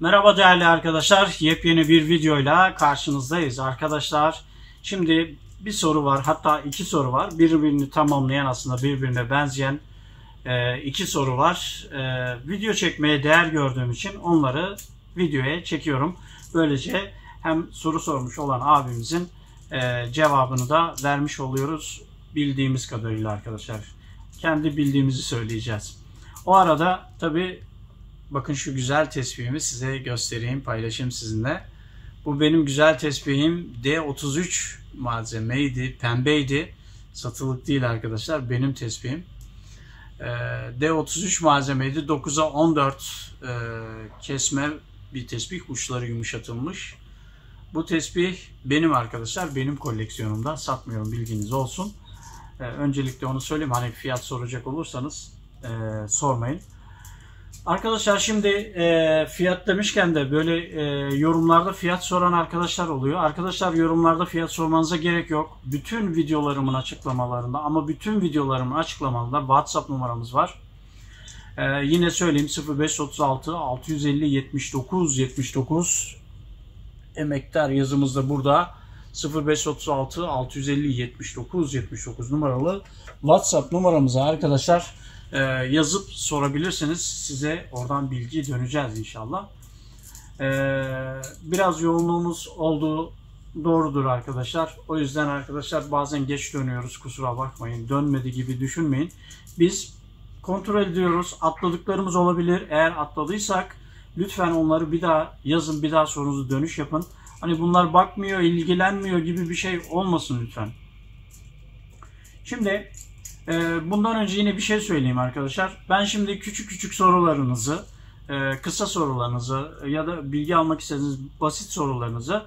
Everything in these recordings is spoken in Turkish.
Merhaba değerli arkadaşlar. Yepyeni bir videoyla karşınızdayız arkadaşlar. Şimdi bir soru var, hatta iki soru var. Birbirini tamamlayan, aslında birbirine benzeyen iki soru var. Video çekmeye değer gördüğüm için onları videoya çekiyorum. Böylece hem soru sormuş olan abimizin cevabını da vermiş oluyoruz bildiğimiz kadarıyla arkadaşlar. Kendi bildiğimizi söyleyeceğiz. O arada tabii bakın şu güzel tespihimi size göstereyim, paylaşayım sizinle. Bu benim güzel tespihim D33 malzemeydi, pembeydi. Satılık değil arkadaşlar, benim tespihim. D33 malzemeydi. 9'a 14 kesme bir tespih. Uçları yumuşatılmış. Bu tespih benim arkadaşlar. Benim koleksiyonumda. Satmıyorum, bilginiz olsun. Öncelikle onu söyleyeyim. Hani fiyat soracak olursanız sormayın. Arkadaşlar şimdi fiyat demişken de böyle yorumlarda fiyat soran arkadaşlar oluyor. Arkadaşlar yorumlarda fiyat sormanıza gerek yok. Bütün videolarımın açıklamalarında, ama bütün videolarımın açıklamalarında WhatsApp numaramız var. Yine söyleyeyim, 0536 650 79 79 emektar yazımız da burada. 0536 650 79 79 numaralı WhatsApp numaramıza arkadaşlar yazıp sorabilirsiniz. Size oradan bilgi döneceğiz inşallah. Biraz yoğunluğumuz olduğu doğrudur arkadaşlar. O yüzden arkadaşlar bazen geç dönüyoruz. Kusura bakmayın. Dönmedi gibi düşünmeyin. Biz kontrol ediyoruz. Atladıklarımız olabilir. Eğer atladıysak lütfen onları bir daha yazın. Bir daha sorunuzu dönüş yapın. Hani bunlar bakmıyor, ilgilenmiyor gibi bir şey olmasın lütfen. Şimdi bundan önce yine bir şey söyleyeyim arkadaşlar. Ben şimdi küçük sorularınızı, kısa sorularınızı ya da bilgi almak istediğiniz basit sorularınızı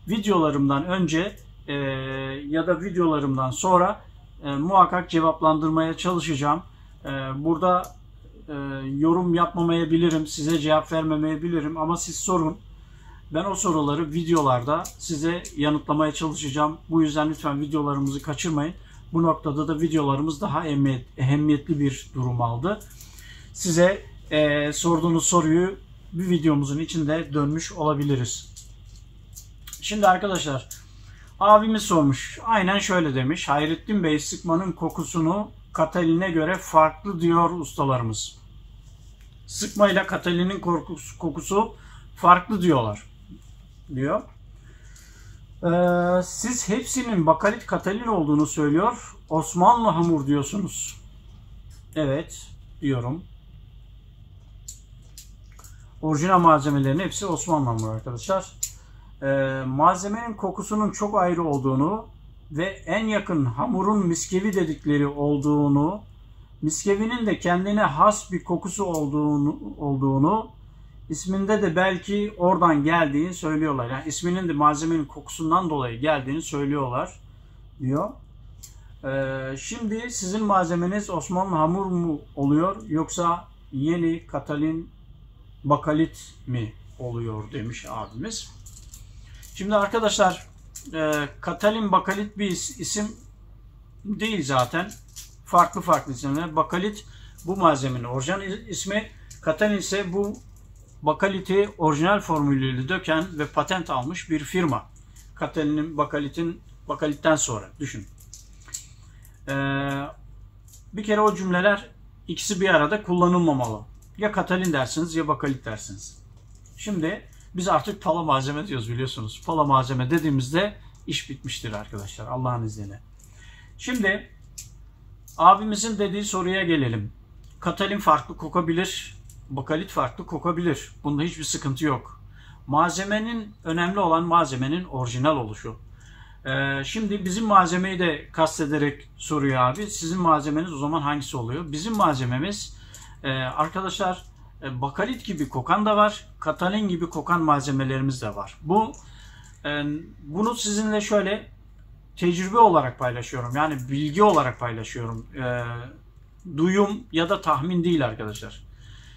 videolarımdan önce ya da videolarımdan sonra muhakkak cevaplandırmaya çalışacağım. Burada yorum yapmamayabilirim, size cevap vermemeyebilirim, ama siz sorun. Ben o soruları videolarda size yanıtlamaya çalışacağım. Bu yüzden lütfen videolarımızı kaçırmayın. Bu noktada da videolarımız daha ehemmiyetli bir durum aldı. Size sorduğunuz soruyu bir videomuzun içinde dönmüş olabiliriz. Şimdi arkadaşlar, abimiz sormuş. Aynen şöyle demiş. Hayrettin Bey, sıkmanın kokusunu Katalin'e göre farklı diyor ustalarımız. Sıkma ile Katalin'in kokusu farklı diyorlar. Diyor. Siz hepsinin bakalit Katalin olduğunu söylüyor. Osmanlı hamur diyorsunuz. Evet diyorum. Orijinal malzemelerin hepsi Osmanlı hamur arkadaşlar. Malzemenin kokusunun çok ayrı olduğunu ve en yakın hamurun miskevi dedikleri olduğunu, miskevinin de kendine has bir kokusu olduğunu, isminde de belki oradan geldiğini söylüyorlar. Yani isminin de malzemenin kokusundan dolayı geldiğini söylüyorlar diyor. Şimdi sizin malzemeniz Osmanlı hamur mu oluyor, yoksa yeni Katalin bakalit mi oluyor demiş abimiz. Şimdi arkadaşlar, Katalin bakalit bir isim değil zaten. Farklı isimler. Bakalit bu malzemenin orijinal ismi. Katalin ise bu bakaliti orijinal formülüyle döken ve patent almış bir firma. Katalin'in bakalitten sonra düşün. Bir kere o cümleler ikisi bir arada kullanılmamalı. Ya Katalin dersiniz ya bakalit dersiniz. Şimdi biz artık pala malzeme diyoruz, biliyorsunuz. Pala malzeme dediğimizde iş bitmiştir arkadaşlar, Allah'ın izniyle. Şimdi abimizin dediği soruya gelelim. Katalin farklı kokabilir, bakalit farklı kokabilir. Bunda hiçbir sıkıntı yok. Önemli olan malzemenin orijinal oluşu. Şimdi bizim malzemeyi de kastederek soruyor abi. Sizin malzemeniz o zaman hangisi oluyor? Bizim malzememiz arkadaşlar, bakalit gibi kokan da var, Katalin gibi kokan malzemelerimiz de var. Bunu sizinle şöyle tecrübe olarak paylaşıyorum. Yani bilgi olarak paylaşıyorum. Duyum ya da tahmin değil arkadaşlar.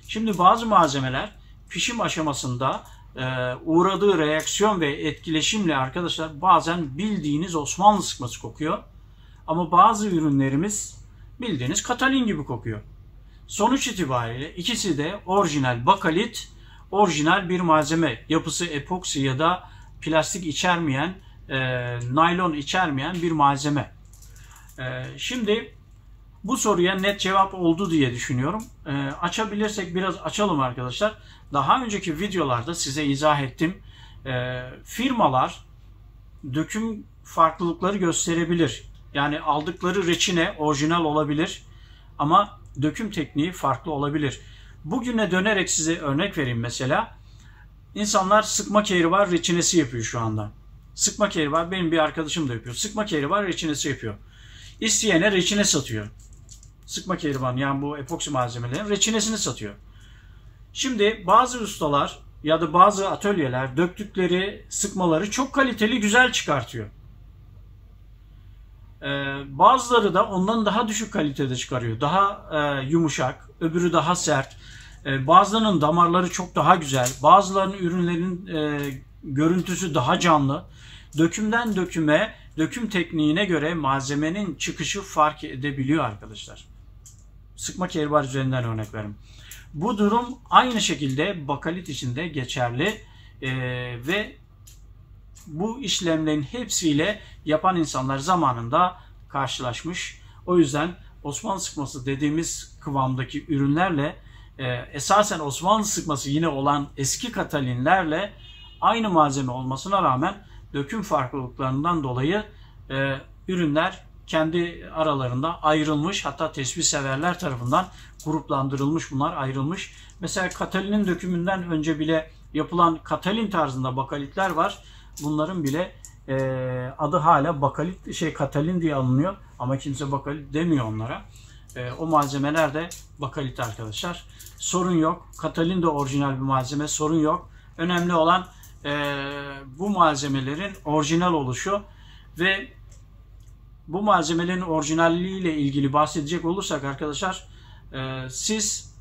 Şimdi bazı malzemeler pişim aşamasında uğradığı reaksiyon ve etkileşimle arkadaşlar bazen bildiğiniz Osmanlı sıkması kokuyor. Ama bazı ürünlerimiz bildiğiniz Katalin gibi kokuyor. Sonuç itibariyle ikisi de orijinal bakalit, orijinal bir malzeme. Yapısı epoksi ya da plastik içermeyen, naylon içermeyen bir malzeme. Şimdi bu soruya net cevap oldu diye düşünüyorum. Açabilirsek biraz açalım arkadaşlar. Daha önceki videolarda size izah ettim. Firmalar döküm farklılıkları gösterebilir. Yani aldıkları reçine orijinal olabilir ama döküm tekniği farklı olabilir. Bugüne dönerek size örnek vereyim mesela. İnsanlar sıkma kehribar reçinesi yapıyor şu anda. Sıkma kehribar, benim bir arkadaşım da yapıyor. Sıkma kehribar reçinesi yapıyor. İsteyene reçine satıyor. Sıkma kehribar, yani bu epoksi malzemelerin reçinesini satıyor. Şimdi bazı ustalar ya da bazı atölyeler döktükleri sıkmaları çok kaliteli, güzel çıkartıyor. Bazıları da ondan daha düşük kalitede çıkarıyor. Daha yumuşak, öbürü daha sert. Bazılarının damarları çok daha güzel. Bazılarının ürünlerin görüntüsü daha canlı. Dökümden döküme, döküm tekniğine göre malzemenin çıkışı fark edebiliyor arkadaşlar. Sıkma kehribar üzerinden örnek verim. Bu durum aynı şekilde bakalit için de geçerli ve bu işlemlerin hepsiyle yapan insanlar zamanında karşılaşmış. O yüzden Osmanlı sıkması dediğimiz kıvamdaki ürünlerle esasen Osmanlı sıkması yine olan eski katalinlerle aynı malzeme olmasına rağmen döküm farklılıklarından dolayı ürünler kendi aralarında ayrılmış. Hatta tesbih severler tarafından gruplandırılmış, bunlar ayrılmış. Mesela katalinin dökümünden önce bile yapılan katalin tarzında bakalitler var. Bunların bile adı hala bakalit katalin diye alınıyor ama kimse bakalit demiyor onlara. O malzemeler de bakalit arkadaşlar. Sorun yok. Katalin de orijinal bir malzeme, sorun yok. Önemli olan bu malzemelerin orijinal oluşu ve bu malzemelerin orijinalliği ile ilgili bahsedecek olursak arkadaşlar, siz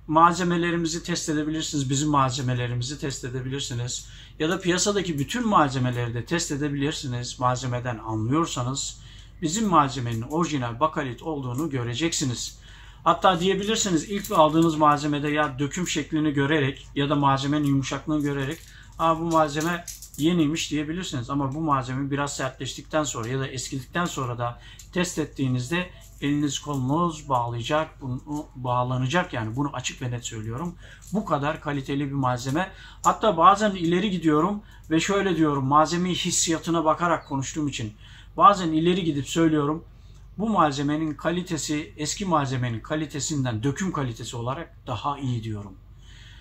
malzemelerimizi test edebilirsiniz, bizim malzemelerimizi test edebilirsiniz ya da piyasadaki bütün malzemeleri de test edebilirsiniz. Malzemeden anlıyorsanız bizim malzemenin orijinal bakalit olduğunu göreceksiniz. Hatta diyebilirsiniz, ilk aldığınız malzemede ya döküm şeklini görerek ya da malzemenin yumuşaklığını görerek bu malzeme yeniymiş diyebilirsiniz. Ama bu malzeme biraz sertleştikten sonra ya da eskidikten sonra da test ettiğinizde eliniz kolunuz bağlanacak, yani bunu açık ve net söylüyorum. Bu kadar kaliteli bir malzeme. Hatta bazen ileri gidiyorum ve şöyle diyorum, malzemeyi hissiyatına bakarak konuştuğum için bazen ileri gidip söylüyorum. Bu malzemenin kalitesi eski malzemenin kalitesinden, döküm kalitesi olarak daha iyi diyorum.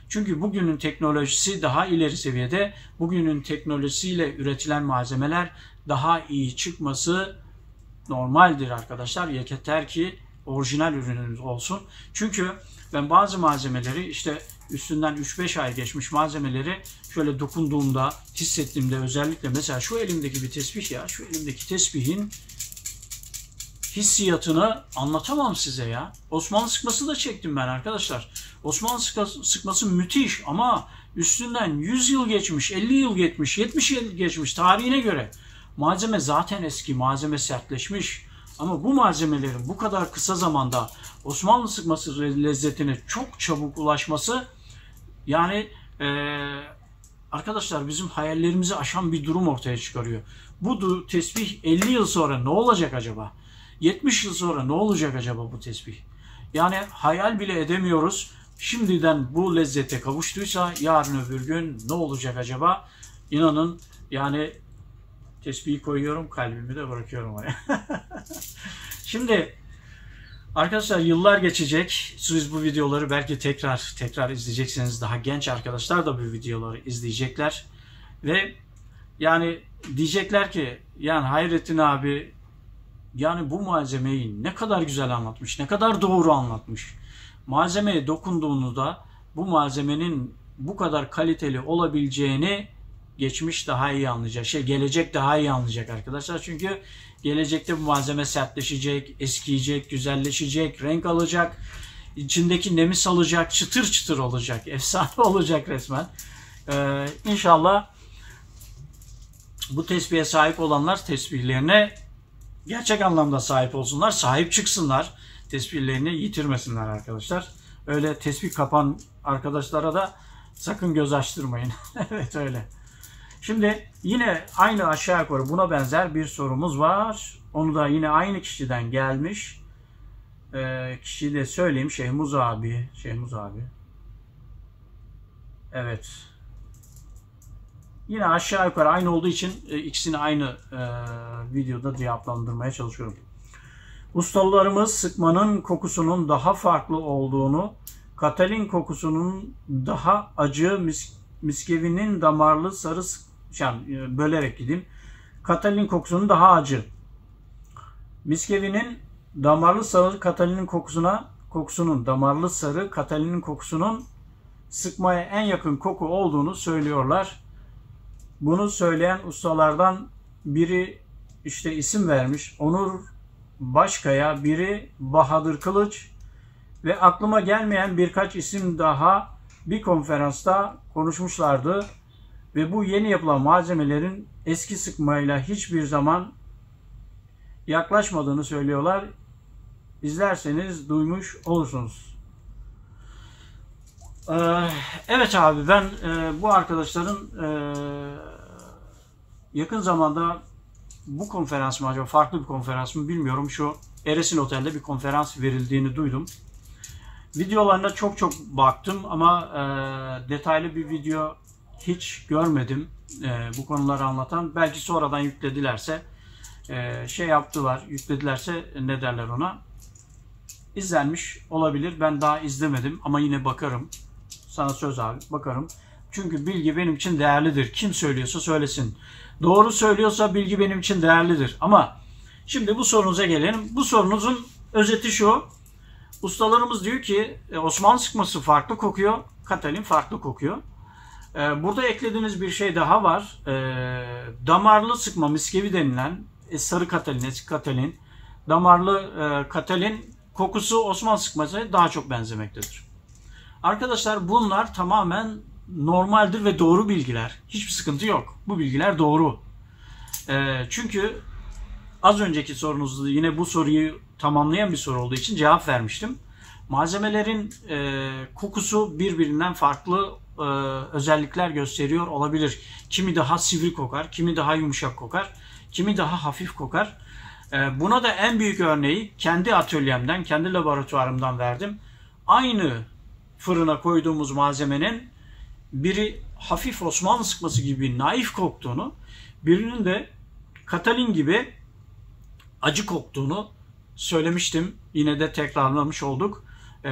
Çünkü bugünün teknolojisi daha ileri seviyede. Bugünün teknolojisiyle üretilen malzemeler daha iyi çıkması normaldir arkadaşlar. Yeter ki orijinal ürününüz olsun. Çünkü ben bazı malzemeleri, işte üstünden 3-5 ay geçmiş malzemeleri şöyle dokunduğumda, hissettiğimde, özellikle mesela şu elimdeki bir tesbih, ya şu elimdeki tesbihin hissiyatını anlatamam size ya. Osmanlı sıkması da çektim ben arkadaşlar. Osmanlı sıkması müthiş ama üstünden 100 yıl geçmiş, 50 yıl geçmiş, 70 yıl geçmiş tarihine göre. Malzeme zaten eski, malzeme sertleşmiş. Ama bu malzemelerin bu kadar kısa zamanda Osmanlı sıkması lezzetine çok çabuk ulaşması, yani arkadaşlar bizim hayallerimizi aşan bir durum ortaya çıkarıyor. Bu tesbih 50 yıl sonra ne olacak acaba? 70 yıl sonra ne olacak acaba bu tesbih? Yani hayal bile edemiyoruz. Şimdiden bu lezzete kavuştuysa yarın öbür gün ne olacak acaba? İnanın yani tesbihi koyuyorum, kalbimi de bırakıyorum oraya. Şimdi arkadaşlar yıllar geçecek. Siz bu videoları belki tekrar izleyeceksiniz. Daha genç arkadaşlar da bu videoları izleyecekler. Ve yani diyecekler ki, yani Hayrettin abi yani bu malzemeyi ne kadar güzel anlatmış, ne kadar doğru anlatmış. Malzemeye dokunduğunuzda bu malzemenin bu kadar kaliteli olabileceğini geçmiş daha iyi anlayacak. Gelecek daha iyi anlayacak arkadaşlar. Çünkü gelecekte bu malzeme sertleşecek, eskiyecek, güzelleşecek, renk alacak. İçindeki nemi salacak, çıtır çıtır olacak. Efsane olacak resmen. İnşallah bu tesbihe sahip olanlar tesbihlerine gerçek anlamda sahip olsunlar, sahip çıksınlar. Tesbihlerini yitirmesinler arkadaşlar. Öyle tesbih kapan arkadaşlara da Sakın göz açtırmayın. Evet öyle. Şimdi yine aynı aşağı yukarı buna benzer bir sorumuz var. Onu da yine aynı kişiden gelmiş. Kişiyi de söyleyeyim. Şehmuz abi. Şehmuz abi. Evet. Yine aşağı yukarı aynı olduğu için ikisini aynı videoda cevaplandırmaya çalışıyorum. Ustalarımız sıkmanın kokusunun daha farklı olduğunu, katalin kokusunun daha acı, miskevinin damarlı sarı, yani bölerek gideyim. Katalin kokusunun daha acı. Miskevinin damarlı sarı katalinin kokusunun damarlı sarı katalinin kokusunun sıkmaya en yakın koku olduğunu söylüyorlar. Bunu söyleyen ustalardan biri işte isim vermiş. Onur Başkaya, biri Bahadır Kılıç ve aklıma gelmeyen birkaç isim daha bir konferansta konuşmuşlardı. Ve bu yeni yapılan malzemelerin eski sıkmayla hiçbir zaman yaklaşmadığını söylüyorlar. İzlerseniz duymuş olursunuz. Evet abi, ben bu arkadaşların yakın zamanda bu konferans mı acaba, farklı bir konferans mı bilmiyorum, şu Eresin Otel'de bir konferans verildiğini duydum. Videolarına çok baktım ama detaylı bir video hiç görmedim bu konuları anlatan. Belki sonradan yükledilerse yükledilerse ne derler ona, izlenmiş olabilir. Ben daha izlemedim ama yine bakarım. Sana söz abi, bakarım. Çünkü bilgi benim için değerlidir. Kim söylüyorsa söylesin. Doğru söylüyorsa bilgi benim için değerlidir. Ama şimdi bu sorunuza gelelim. Bu sorunuzun özeti şu. Ustalarımız diyor ki Osmanlı sıkması farklı kokuyor, katalin farklı kokuyor. Burada eklediğiniz bir şey daha var. Damarlı sıkma miskevi denilen sarı katalin, eski katalin, damarlı katalin kokusu Osmanlı sıkmasına daha çok benzemektedir. Arkadaşlar bunlar tamamen normaldir ve doğru bilgiler. Hiçbir sıkıntı yok. Bu bilgiler doğru. Çünkü az önceki sorunuzda yine bu soruyu tamamlayan bir soru olduğu için cevap vermiştim. Malzemelerin kokusu birbirinden farklı özellikler gösteriyor olabilir. Kimi daha sivri kokar, kimi daha yumuşak kokar, kimi daha hafif kokar. Buna da en büyük örneği kendi atölyemden, kendi laboratuvarımdan verdim. Aynı fırına koyduğumuz malzemenin biri hafif Osmanlı sıkması gibi naif koktuğunu, birinin de katalin gibi acı koktuğunu söylemiştim. Yine de tekrarlamış olduk.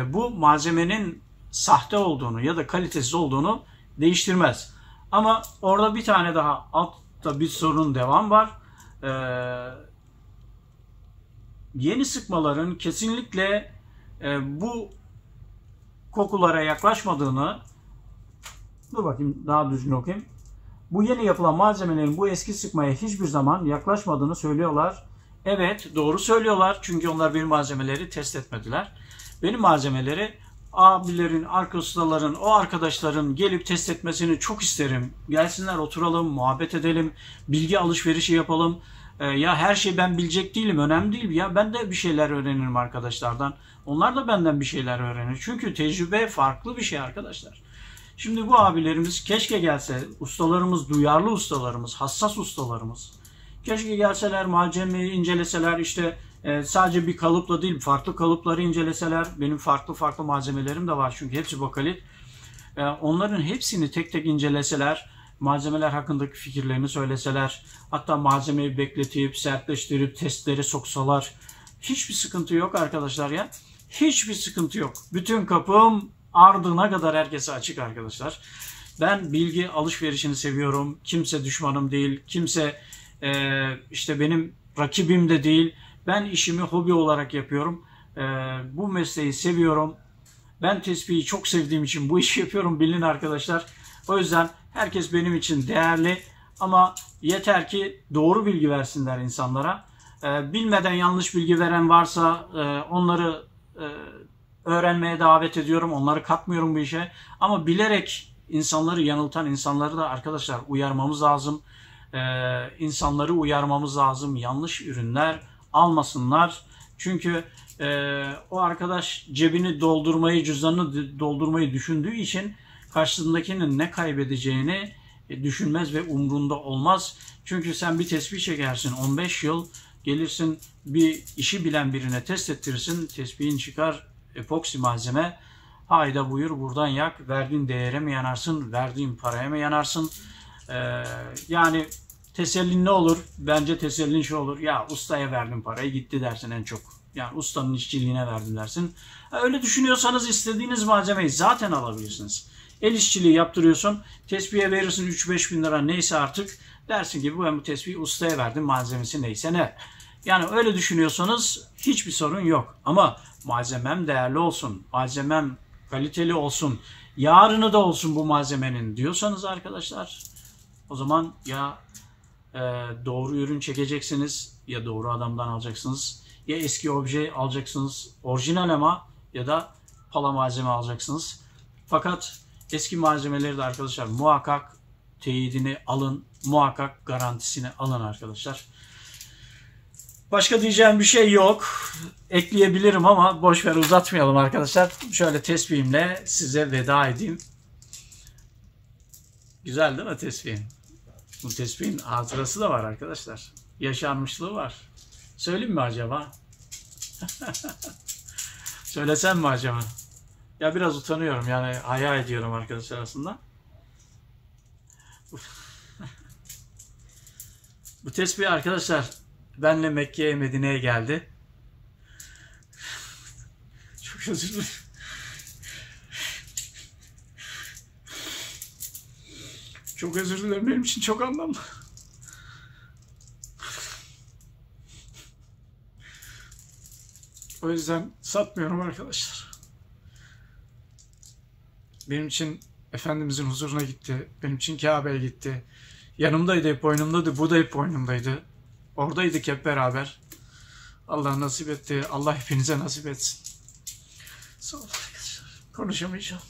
Bu malzemenin sahte olduğunu ya da kalitesiz olduğunu değiştirmez. Ama orada bir tane daha altta bir sorun devam var. Yeni sıkmaların kesinlikle bu kokulara yaklaşmadığını, dur bakayım daha düzgün okuyayım. Bu yeni yapılan malzemelerin bu eski sıkmaya hiçbir zaman yaklaşmadığını söylüyorlar. Evet, doğru söylüyorlar. Çünkü onlar benim malzemeleri test etmediler. Benim malzemeleri abilerin, ustaların, o arkadaşların gelip test etmesini çok isterim. Gelsinler, oturalım, muhabbet edelim, bilgi alışverişi yapalım. Ya her şeyi ben bilecek değilim, önemli değil. Ya ben de bir şeyler öğrenirim arkadaşlardan. Onlar da benden bir şeyler öğrenir. Çünkü tecrübe farklı bir şey arkadaşlar. Şimdi bu abilerimiz keşke gelse, ustalarımız, duyarlı ustalarımız, hassas ustalarımız. Keşke gelseler, malzemeyi inceleseler, işte sadece bir kalıpla değil, farklı kalıpları inceleseler. Benim farklı malzemelerim de var çünkü hepsi bakalit. Onların hepsini tek tek inceleseler, malzemeler hakkındaki fikirlerini söyleseler, hatta malzemeyi bekletip, sertleştirip, testlere soksalar. Hiçbir sıkıntı yok arkadaşlar ya. Hiçbir sıkıntı yok. Bütün kapım ardına kadar herkese açık arkadaşlar. Ben bilgi alışverişini seviyorum. Kimse düşmanım değil. Kimse işte benim rakibim de değil. Ben işimi hobi olarak yapıyorum. Bu mesleği seviyorum. Ben tespihi çok sevdiğim için bu işi yapıyorum, bilin arkadaşlar. O yüzden herkes benim için değerli. Ama yeter ki doğru bilgi versinler insanlara. Bilmeden yanlış bilgi veren varsa onları öğrenmeye davet ediyorum. Onları katmıyorum bu işe. Ama bilerek insanları yanıltan insanları da arkadaşlar uyarmamız lazım. İnsanları uyarmamız lazım. Yanlış ürünler almasınlar. Çünkü o arkadaş cebini doldurmayı, cüzdanını doldurmayı düşündüğü için karşısındakinin ne kaybedeceğini düşünmez ve umrunda olmaz. Çünkü sen bir tesbih çekersin 15 yıl, gelirsin bir işi bilen birine test ettirirsin, tesbihin çıkar epoksi malzeme, hayda buyur buradan yak, verdiğin değere mi yanarsın, verdiğin paraya mı yanarsın? Yani tesellin ne olur? Bence tesellin şu olur, ya ustaya verdim parayı gitti dersin en çok. Yani ustanın işçiliğine verdim dersin. Öyle düşünüyorsanız istediğiniz malzemeyi zaten alabilirsiniz. El işçiliği yaptırıyorsun, tespihe verirsin 3-5 bin lira neyse artık, dersin ki ben bu tespihi ustaya verdim, malzemesi neyse ne. Yani öyle düşünüyorsanız hiçbir sorun yok. Ama malzemem değerli olsun, malzemem kaliteli olsun, yarını da olsun bu malzemenin diyorsanız arkadaşlar, o zaman ya doğru ürün çekeceksiniz, ya doğru adamdan alacaksınız, ya eski obje alacaksınız orijinal ama, ya da pala malzeme alacaksınız. Fakat eski malzemeleri de arkadaşlar muhakkak teyidini alın, muhakkak garantisini alın arkadaşlar. Başka diyeceğim bir şey yok. Ekleyebilirim ama boş ver, uzatmayalım arkadaşlar. Şöyle tesbihimle size veda edeyim. Güzel değil mi tesbihim? Bu tesbihin hatırası da var arkadaşlar. Yaşanmışlığı var. Söyleyeyim mi acaba? Söylesem mi acaba? Ya biraz utanıyorum yani, hayal ediyorum arkadaşlar aslında. Bu tesbih arkadaşlar benle Mekke'ye, Medine'ye geldi. Çok özür dilerim. Çok özür dilerim, benim için çok anlamlı. O yüzden satmıyorum arkadaşlar. Benim için Efendimizin huzuruna gitti. Benim için Kabe'ye gitti. Yanımdaydı, hep boynumdaydı. Bu da hep boynumdaydı. Oradaydık hep beraber. Allah nasip etti. Allah hepinize nasip etsin. Sağ olun arkadaşlar. Konuşamayacağım.